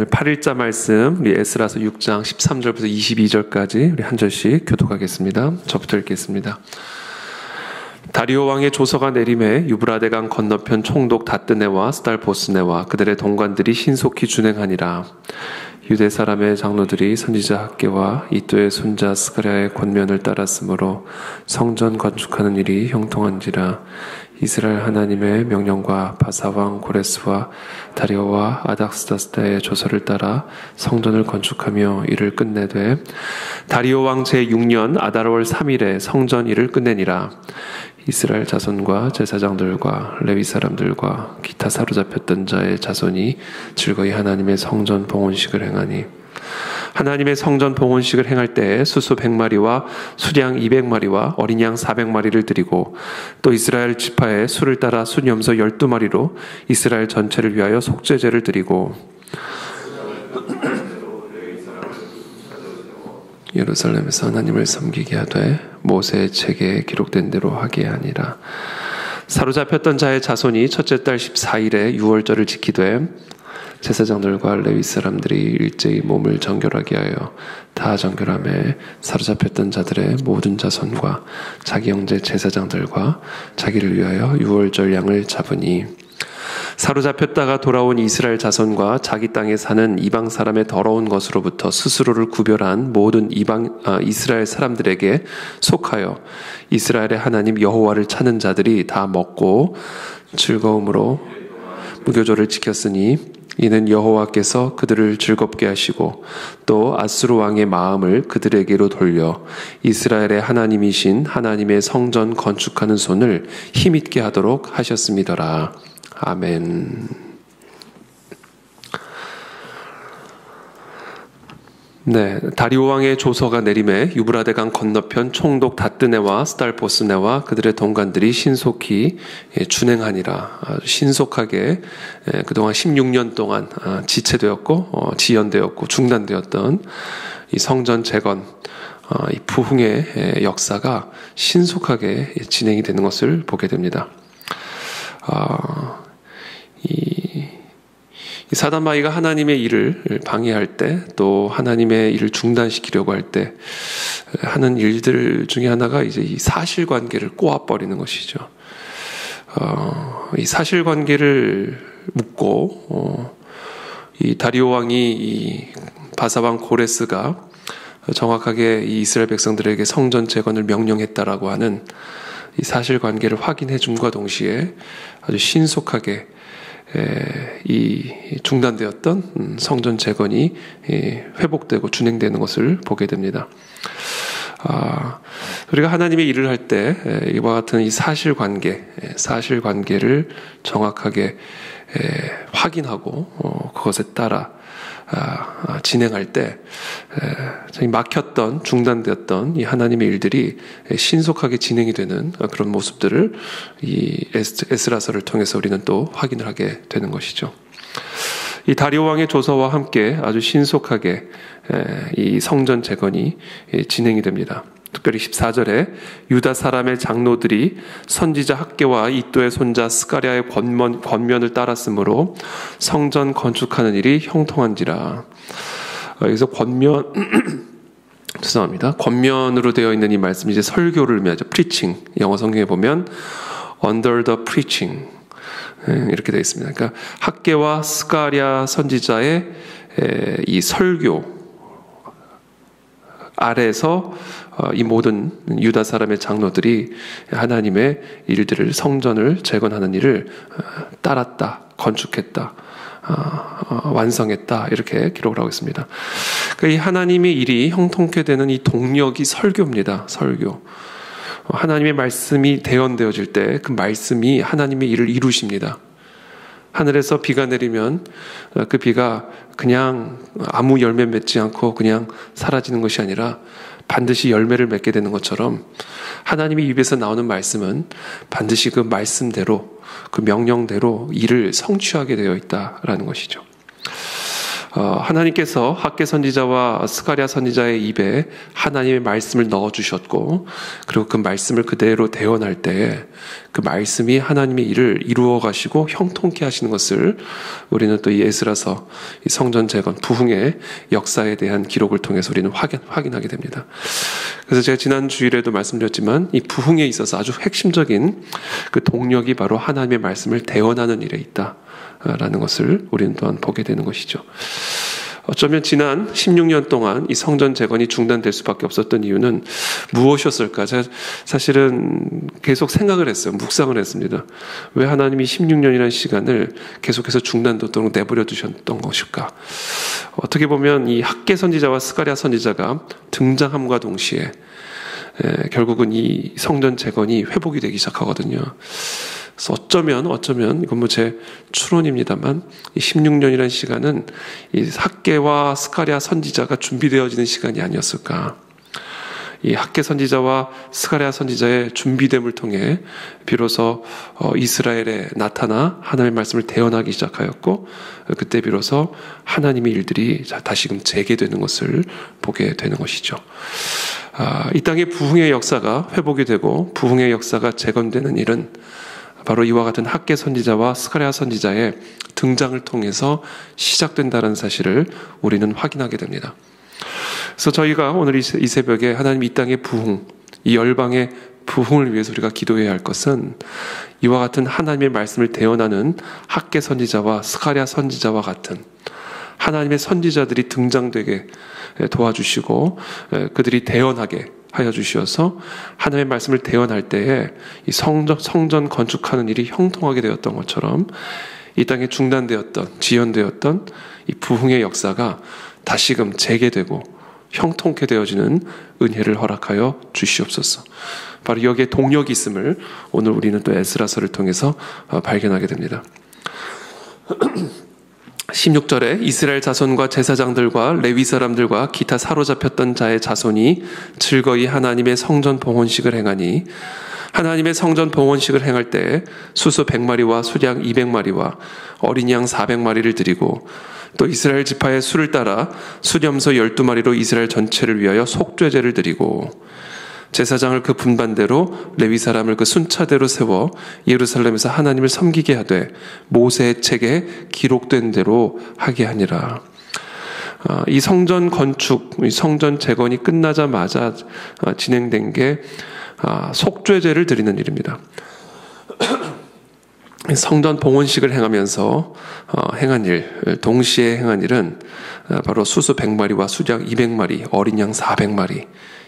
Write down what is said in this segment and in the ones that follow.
오늘 8일자 말씀 우리 에스라서 6장 13절부터 22절까지 우리 한 절씩 교독하겠습니다. 저부터 읽겠습니다. 다리오 왕의 조서가 내림에 유브라데강 건너편 총독 다뜨네와 스달보스네와 그들의 동관들이 신속히 준행하니라. 유대 사람의 장로들이 선지자 학계와 이또의 손자 스가랴의 권면을 따랐으므로 성전 건축하는 일이 형통한지라. 이스라엘 하나님의 명령과 바사왕 고레스와 다리오와 아닥스다스다의 조서를 따라 성전을 건축하며 일을 끝내되 다리오 왕 제6년 아달월 3일에 성전 일을 끝내니라. 이스라엘 자손과 제사장들과 레위 사람들과 기타 사로잡혔던 자의 자손이 즐거이 하나님의 성전 봉헌식을 행하니 하나님의 성전 봉헌식을 행할 때에 수수 100마리와 수량 200마리와 어린 양 400마리를 드리고 또 이스라엘 지파의 수를 따라 순염소 12마리로 이스라엘 전체를 위하여 속죄제를 드리고 예루살렘에서 하나님을 섬기게 하되 모세의 책에 기록된 대로 하게 하니라. 사로잡혔던 자의 자손이 첫째 달 14일에 유월절을 지키되 제사장들과 레위 사람들이 일제히 몸을 정결하게 하여 다 정결함에 사로잡혔던 자들의 모든 자손과 자기 형제 제사장들과 자기를 위하여 유월절 양을 잡으니 사로잡혔다가 돌아온 이스라엘 자손과 자기 땅에 사는 이방 사람의 더러운 것으로부터 스스로를 구별한 모든 이스라엘 사람들에게 속하여 이스라엘의 하나님 여호와를 찾는 자들이 다 먹고 즐거움으로 무교절을 지켰으니 이는 여호와께서 그들을 즐겁게 하시고 또 아수르 왕의 마음을 그들에게로 돌려 이스라엘의 하나님이신 하나님의 성전 건축하는 손을 힘있게 하도록 하셨음이더라. 아멘. 네, 다리오 왕의 조서가 내림에 유브라데강 건너편 총독 다뜨네와 스달보스네와 그들의 동관들이 신속히 준행하니라. 아주 신속하게 그동안 16년 동안 지체되었고 지연되었고 중단되었던 이 성전 재건, 이 부흥의 역사가 신속하게 진행이 되는 것을 보게 됩니다. 이 사단마귀가 하나님의 일을 방해할 때 또 하나님의 일을 중단시키려고 할 때 하는 일들 중에 하나가 이제 이 사실관계를 꼬아버리는 것이죠. 이 사실관계를 묻고 이 다리오 왕이 이 바사왕 고레스가 정확하게 이 이스라엘 백성들에게 성전 재건을 명령했다라고 하는 이 사실관계를 확인해 줌과 동시에 아주 신속하게 이 중단되었던 성전 재건이 회복되고 진행되는 것을 보게 됩니다. 우리가 하나님의 일을 할 때 이와 같은 이 사실관계를 정확하게 확인하고 그것에 따라 진행할 때 막혔던 중단되었던 이 하나님의 일들이 신속하게 진행이 되는 그런 모습들을 이 에스라서를 통해서 우리는 또 확인을 하게 되는 것이죠. 이 다리오 왕의 조서와 함께 아주 신속하게 이 성전 재건이 진행이 됩니다. 특별히 14절에 유다 사람의 장로들이 선지자 학계와 이또의 손자 스가랴의 권면을 따랐으므로 성전 건축하는 일이 형통한지라. 여기서 권면 죄송합니다. 권면으로 되어 있는 이 말씀이 이제 설교를 의미하죠. preaching. 영어 성경에 보면 under the preaching 이렇게 되어 있습니다. 그러니까 학계와 스가랴 선지자의 이 설교 아래에서 이 모든 유다 사람의 장로들이 하나님의 일들을 성전을 재건하는 일을 따랐다, 건축했다, 완성했다 이렇게 기록을 하고 있습니다. 그러니까 이 하나님의 일이 형통케 되는 이 동력이 설교입니다. 설교. 하나님의 말씀이 대언되어질 때 그 말씀이 하나님의 일을 이루십니다. 하늘에서 비가 내리면 그 비가 그냥 아무 열매 맺지 않고 그냥 사라지는 것이 아니라 반드시 열매를 맺게 되는 것처럼 하나님의 입에서 나오는 말씀은 반드시 그 말씀대로 그 명령대로 일을 성취하게 되어 있다라는 것이죠. 하나님께서 학개 선지자와 스가랴 선지자의 입에 하나님의 말씀을 넣어주셨고, 그리고 그 말씀을 그대로 대언할 때 그 말씀이 하나님의 일을 이루어 가시고 형통케 하시는 것을 우리는 또 이 에스라서, 이 성전 재건 부흥의 역사에 대한 기록을 통해서 우리는 확인하게 됩니다. 그래서 제가 지난 주일에도 말씀드렸지만 이 부흥에 있어서 아주 핵심적인 그 동력이 바로 하나님의 말씀을 대언하는 일에 있다라는 것을 우리는 또한 보게 되는 것이죠. 어쩌면 지난 16년 동안 이 성전 재건이 중단될 수밖에 없었던 이유는 무엇이었을까? 제가 사실은 계속 생각을 했어요. 묵상을 했습니다. 왜 하나님이 16년이라는 시간을 계속해서 중단되도록 내버려 두셨던 것일까? 어떻게 보면 이 학개 선지자와 스가랴 선지자가 등장함과 동시에 결국은 이 성전 재건이 회복이 되기 시작하거든요. 그래서 어쩌면 이건 뭐 제 추론입니다만 이 16년이라는 시간은 이 학개와 스가랴 선지자가 준비되어지는 시간이 아니었을까. 이 학개 선지자와 스가랴 선지자의 준비됨을 통해 비로소 이스라엘에 나타나 하나님의 말씀을 대언하기 시작하였고, 그때 비로소 하나님의 일들이 다시금 재개되는 것을 보게 되는 것이죠. 이 땅의 부흥의 역사가 회복이 되고 부흥의 역사가 재건되는 일은 바로 이와 같은 학개 선지자와 스가랴 선지자의 등장을 통해서 시작된다는 사실을 우리는 확인하게 됩니다. 그래서 저희가 오늘 이 새벽에 하나님 이 땅의 부흥, 이 열방의 부흥을 위해서 우리가 기도해야 할 것은 이와 같은 하나님의 말씀을 대언하는 학개 선지자와 스가랴 선지자와 같은 하나님의 선지자들이 등장되게 도와주시고 그들이 대언하게 하여 주시어서 하나님의 말씀을 대언할 때에 이 성전 건축하는 일이 형통하게 되었던 것처럼 이 땅에 중단되었던, 지연되었던 이 부흥의 역사가 다시금 재개되고 형통케 되어지는 은혜를 허락하여 주시옵소서. 바로 여기에 동력이 있음을 오늘 우리는 또 에스라서를 통해서 발견하게 됩니다. 16절에 이스라엘 자손과 제사장들과 레위 사람들과 기타 사로잡혔던 자의 자손이 즐거이 하나님의 성전 봉헌식을 행하니, 하나님의 성전 봉헌식을 행할 때 수소 100마리와 수량 200마리와 어린 양 400마리를 드리고, 또 이스라엘 지파의 수를 따라 수렴소 12마리로 이스라엘 전체를 위하여 속죄제를 드리고, 제사장을 그 분반대로 레위 사람을 그 순차대로 세워 예루살렘에서 하나님을 섬기게 하되 모세의 책에 기록된 대로 하게 하니라. 이 성전 건축, 이 성전 재건이 끝나자마자 진행된 게 속죄제를 드리는 일입니다. 성전 봉헌식을 행하면서 행한 일, 동시에 행한 일은 바로 수소 100마리와 수량 200마리, 어린 양 400마리,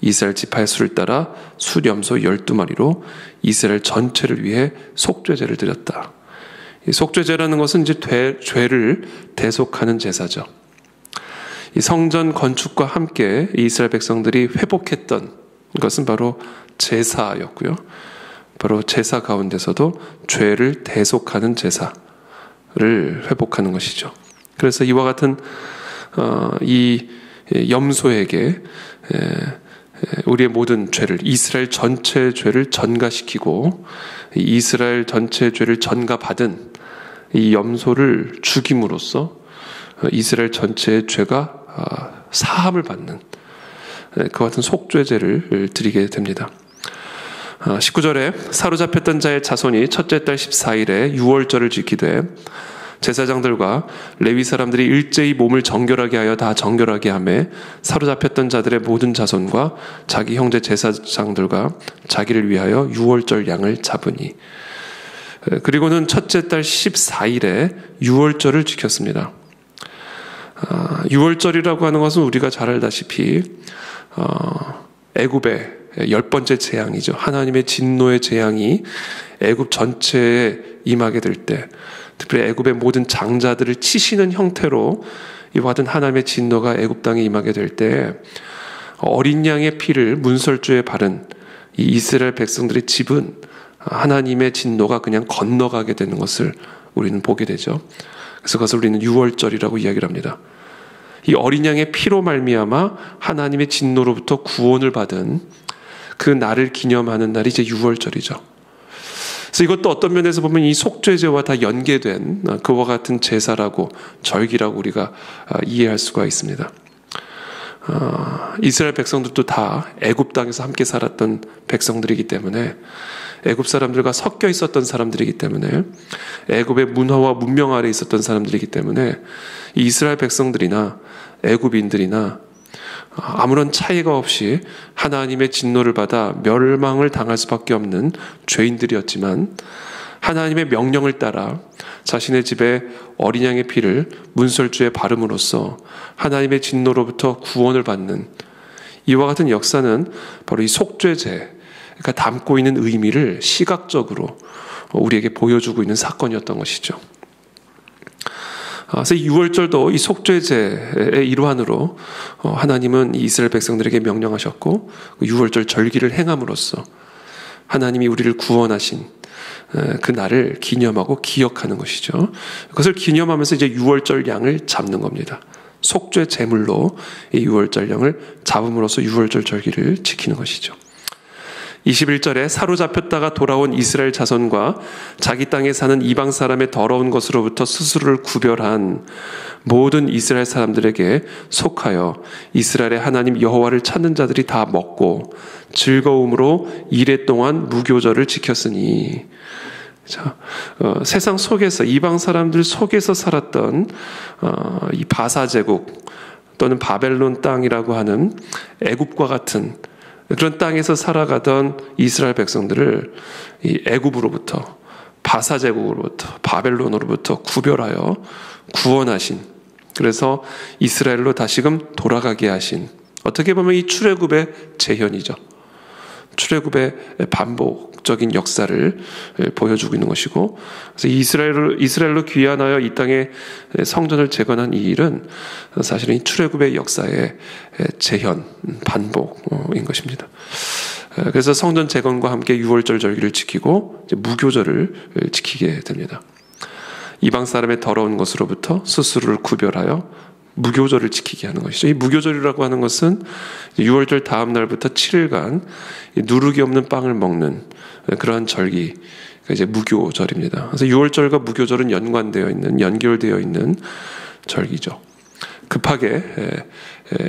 이스라엘 지파의 수를 따라 수렴소 12마리로 이스라엘 전체를 위해 속죄제를 드렸다. 이 속죄제라는 것은 이제 죄를 대속하는 제사죠. 이 성전 건축과 함께 이스라엘 백성들이 회복했던 것은 바로 제사였고요. 바로 제사 가운데서도 죄를 대속하는 제사를 회복하는 것이죠. 그래서 이와 같은 이 염소에게 우리의 모든 죄를, 이스라엘 전체의 죄를 전가시키고 이스라엘 전체의 죄를 전가받은 이 염소를 죽임으로써 이스라엘 전체의 죄가 사함을 받는 그와 같은 속죄제를 드리게 됩니다. 19절에 사로잡혔던 자의 자손이 첫째 달 14일에 유월절을 지키되 제사장들과 레위 사람들이 일제히 몸을 정결하게 하여 다 정결하게 하며 사로잡혔던 자들의 모든 자손과 자기 형제 제사장들과 자기를 위하여 유월절 양을 잡으니, 그리고는 첫째 달 14일에 유월절을 지켰습니다. 유월절이라고 하는 것은 우리가 잘 알다시피 애굽의 10번째 재앙이죠. 하나님의 진노의 재앙이 애굽 전체에 임하게 될 때, 특별히 애굽의 모든 장자들을 치시는 형태로 이와 같은 하나님의 진노가 애굽 땅에 임하게 될 때 어린 양의 피를 문설주에 바른 이 이스라엘 백성들의 집은 하나님의 진노가 그냥 건너가게 되는 것을 우리는 보게 되죠. 그래서 그것을 우리는 유월절이라고 이야기를 합니다. 이 어린 양의 피로 말미암아 하나님의 진노로부터 구원을 받은 그 날을 기념하는 날이 이제 유월절이죠. 그래서 이것도 어떤 면에서 보면 이 속죄제와 다 연계된 그와 같은 제사라고 절기라고 우리가 이해할 수가 있습니다. 이스라엘 백성들도 다 애굽 땅에서 함께 살았던 백성들이기 때문에, 애굽 사람들과 섞여 있었던 사람들이기 때문에, 애굽의 문화와 문명 아래 있었던 사람들이기 때문에 이 이스라엘 백성들이나 애굽인들이나 아무런 차이가 없이 하나님의 진노를 받아 멸망을 당할 수밖에 없는 죄인들이었지만, 하나님의 명령을 따라 자신의 집에 어린 양의 피를 문설주에 바름으로써 하나님의 진노로부터 구원을 받는 이와 같은 역사는 바로 이 속죄제가 담고 있는 의미를 시각적으로 우리에게 보여주고 있는 사건이었던 것이죠. 그래서 이 유월절도 이 속죄제의 일환으로 하나님은 이스라엘 백성들에게 명령하셨고, 유월절 절기를 행함으로써 하나님이 우리를 구원하신 그 날을 기념하고 기억하는 것이죠. 그것을 기념하면서 이제 유월절 양을 잡는 겁니다. 속죄 제물로 이 유월절 양을 잡음으로써 유월절 절기를 지키는 것이죠. 21절에 사로잡혔다가 돌아온 이스라엘 자손과 자기 땅에 사는 이방 사람의 더러운 것으로부터 스스로를 구별한 모든 이스라엘 사람들에게 속하여 이스라엘의 하나님 여호와를 찾는 자들이 다 먹고 즐거움으로 이레 동안 무교절을 지켰으니. 자, 세상 속에서, 이방 사람들 속에서 살았던 이 바사 제국 또는 바벨론 땅이라고 하는 애굽과 같은 그런 땅에서 살아가던 이스라엘 백성들을 이 애굽으로부터, 바사 제국으로부터, 바벨론으로부터 구별하여 구원하신, 그래서 이스라엘로 다시금 돌아가게 하신, 어떻게 보면 이 출애굽의 재현이죠. 출애굽의 반복적인 역사를 보여주고 있는 것이고, 그래서 이스라엘로 귀환하여 이 땅에 성전을 재건한 이 일은 사실은 이 출애굽의 역사의 재현, 반복인 것입니다. 그래서 성전 재건과 함께 유월절 절기를 지키고 무교절을 지키게 됩니다. 이방 사람의 더러운 것으로부터 스스로를 구별하여 무교절을 지키게 하는 것이죠. 이 무교절이라고 하는 것은 유월절 다음 날부터 7일간 누룩이 없는 빵을 먹는 그러한 절기가 이제 무교절입니다. 그래서 유월절과 무교절은 연결되어 있는 절기죠. 급하게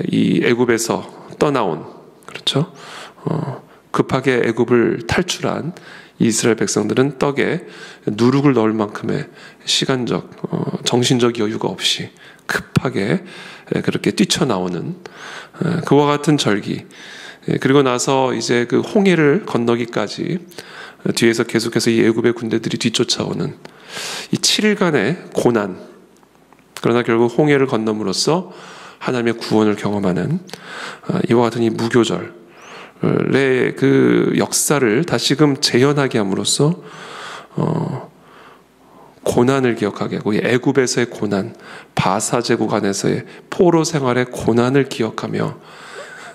이 애굽에서 떠나온, 그렇죠? 급하게 애굽을 탈출한 이스라엘 백성들은 떡에 누룩을 넣을 만큼의 시간적, 정신적 여유가 없이 급하게 그렇게 뛰쳐나오는 그와 같은 절기. 그리고 나서 이제 그 홍해를 건너기까지 뒤에서 계속해서 이 애굽의 군대들이 뒤쫓아오는 이 7일간의 고난. 그러나 결국 홍해를 건너므로써 하나님의 구원을 경험하는 이와 같은 이 무교절의 그 역사를 다시금 재현하게 함으로써 고난을 기억하게 하고, 애굽에서의 고난, 바사 제국 안에서의 포로 생활의 고난을 기억하며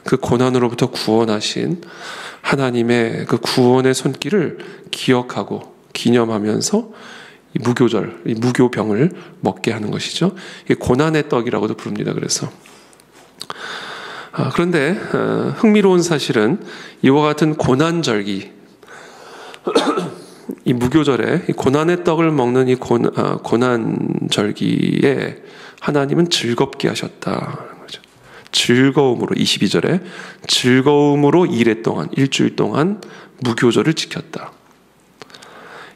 그 고난으로부터 구원하신 하나님의 그 구원의 손길을 기억하고 기념하면서 이 무교절, 이 무교병을 먹게 하는 것이죠. 이게 고난의 떡이라고도 부릅니다. 그래서 그런데 흥미로운 사실은 이와 같은 고난절기, 이 무교절에 이 고난의 떡을 먹는 이 고난절기에 하나님은 즐겁게 하셨다. 즐거움으로, 22절에 즐거움으로 이레 동안, 일주일 동안 무교절을 지켰다.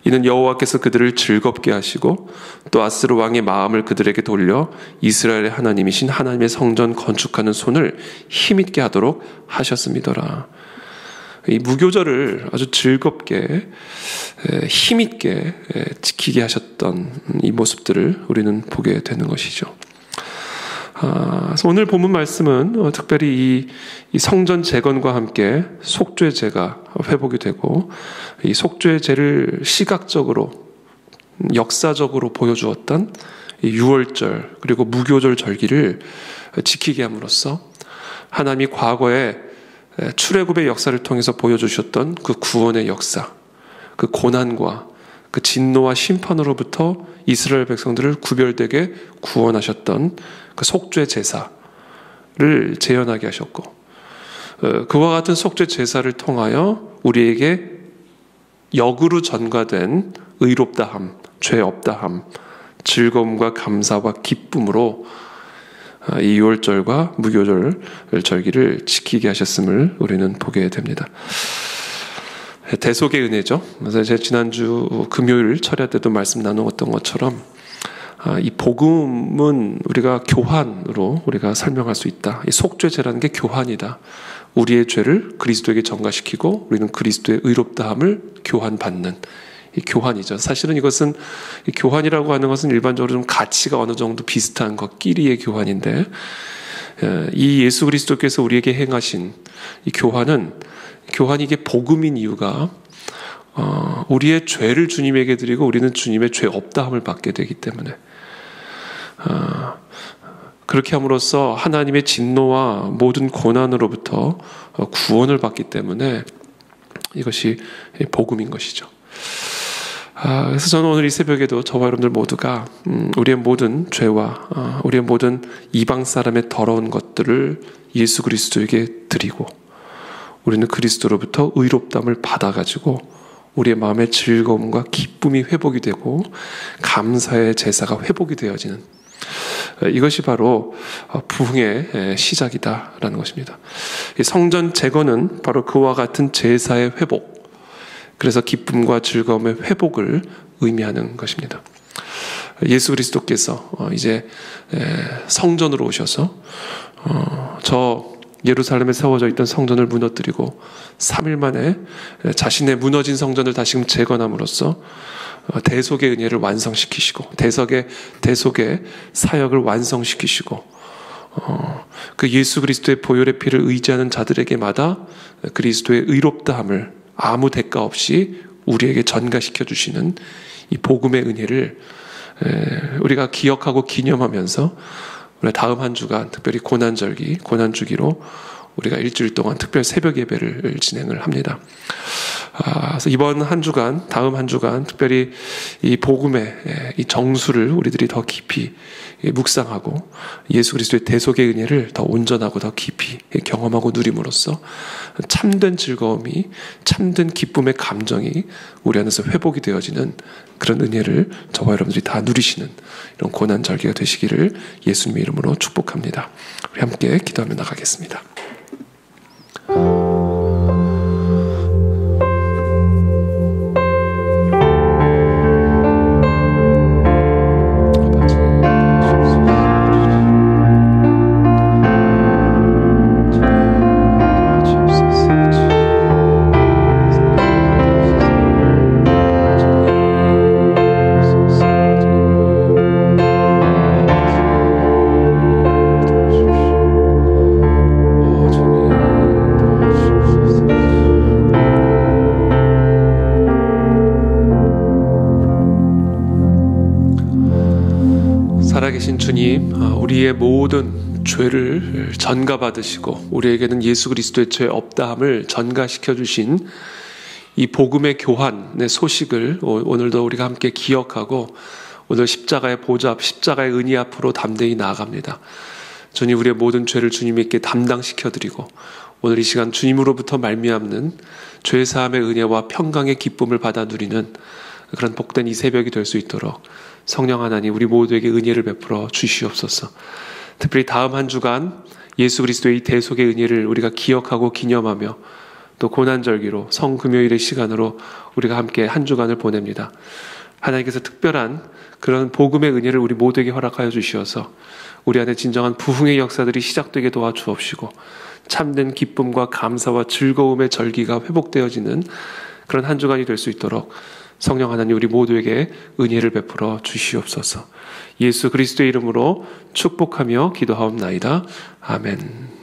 이는 여호와께서 그들을 즐겁게 하시고 또 아스르 왕의 마음을 그들에게 돌려 이스라엘의 하나님이신 하나님의 성전 건축하는 손을 힘있게 하도록 하셨음이더라. 이 무교절을 아주 즐겁게 힘있게 지키게 하셨던 이 모습들을 우리는 보게 되는 것이죠. 그래서 오늘 본문 말씀은 특별히 이 성전 재건과 함께 속죄제가 회복이 되고, 이 속죄제를 시각적으로 역사적으로 보여주었던 이 유월절 그리고 무교절 절기를 지키게 함으로써 하나님이 과거에 출애굽의 역사를 통해서 보여주셨던 그 구원의 역사, 그 고난과 그 진노와 심판으로부터 이스라엘 백성들을 구별되게 구원하셨던 그 속죄 제사를 재현하게 하셨고, 그와 같은 속죄 제사를 통하여 우리에게 역으로 전가된 의롭다함, 죄 없다함, 즐거움과 감사와 기쁨으로 이 유월절과 무교절 절기를 지키게 하셨음을 우리는 보게 됩니다. 대속의 은혜죠. 그래서 제가 지난주 금요일 철야 때도 말씀 나누었던 것처럼 이 복음은 우리가 교환으로 우리가 설명할 수 있다. 이 속죄제라는 게 교환이다. 우리의 죄를 그리스도에게 전가시키고 우리는 그리스도의 의롭다함을 교환받는 이 교환이죠. 사실은 이것은 이 교환이라고 하는 것은 일반적으로 좀 가치가 어느 정도 비슷한 것끼리의 교환인데 이 예수 그리스도께서 우리에게 행하신 이 교환이 이게 복음인 이유가 우리의 죄를 주님에게 드리고 우리는 주님의 죄 없다함을 받게 되기 때문에 그렇게 함으로써 하나님의 진노와 모든 고난으로부터 구원을 받기 때문에 이것이 복음인 것이죠. 그래서 저는 오늘 이 새벽에도 저와 여러분들 모두가 우리의 모든 죄와 우리의 모든 이방 사람의 더러운 것들을 예수 그리스도에게 드리고 우리는 그리스도로부터 의롭다함을 받아가지고 우리의 마음의 즐거움과 기쁨이 회복이 되고 감사의 제사가 회복이 되어지는 이것이 바로 부흥의 시작이다라는 것입니다. 성전 제거는 바로 그와 같은 제사의 회복, 그래서 기쁨과 즐거움의 회복을 의미하는 것입니다. 예수 그리스도께서 이제 성전으로 오셔서 저 예루살렘에 세워져 있던 성전을 무너뜨리고 3일 만에 자신의 무너진 성전을 다시금 재건함으로써 대속의 은혜를 완성시키시고 대속의 사역을 완성시키시고 그 예수 그리스도의 보혈의 피를 의지하는 자들에게마다 그리스도의 의롭다함을 아무 대가 없이 우리에게 전가시켜 주시는 이 복음의 은혜를 우리가 기억하고 기념하면서 우리 다음 한 주간 특별히 고난절기, 고난주기로 우리가 일주일 동안 특별 새벽 예배를 진행을 합니다. 그래서 이번 한 주간, 다음 한 주간 특별히 이 복음의 이 정수를 우리들이 더 깊이 묵상하고 예수 그리스도의 대속의 은혜를 더 온전하고 더 깊이 경험하고 누림으로써 참된 즐거움이, 참된 기쁨의 감정이 우리 안에서 회복이 되어지는 그런 은혜를 저와 여러분들이 다 누리시는 이런 고난절기가 되시기를 예수님의 이름으로 축복합니다. 우리 함께 기도하며 나가겠습니다. 살아계신 주님, 우리의 모든 죄를 전가받으시고 우리에게는 예수 그리스도의 죄 없다함을 전가시켜 주신 이 복음의 교환의 소식을 오늘도 우리가 함께 기억하고 오늘 십자가의 보좌 앞, 십자가의 은혜 앞으로 담대히 나아갑니다. 주님, 우리의 모든 죄를 주님께 담당시켜드리고 오늘 이 시간 주님으로부터 말미암는 죄사함의 은혜와 평강의 기쁨을 받아 누리는 그런 복된 이 새벽이 될 수 있도록 성령 하나님 우리 모두에게 은혜를 베풀어 주시옵소서. 특별히 다음 한 주간 예수 그리스도의 대속의 은혜를 우리가 기억하고 기념하며 또 고난절기로 성금요일의 시간으로 우리가 함께 한 주간을 보냅니다. 하나님께서 특별한 그런 복음의 은혜를 우리 모두에게 허락하여 주시어서 우리 안에 진정한 부흥의 역사들이 시작되게 도와주옵시고 참된 기쁨과 감사와 즐거움의 절기가 회복되어지는 그런 한 주간이 될 수 있도록 성령 하나님 우리 모두에게 은혜를 베풀어 주시옵소서. 예수 그리스도의 이름으로 축복하며 기도하옵나이다. 아멘.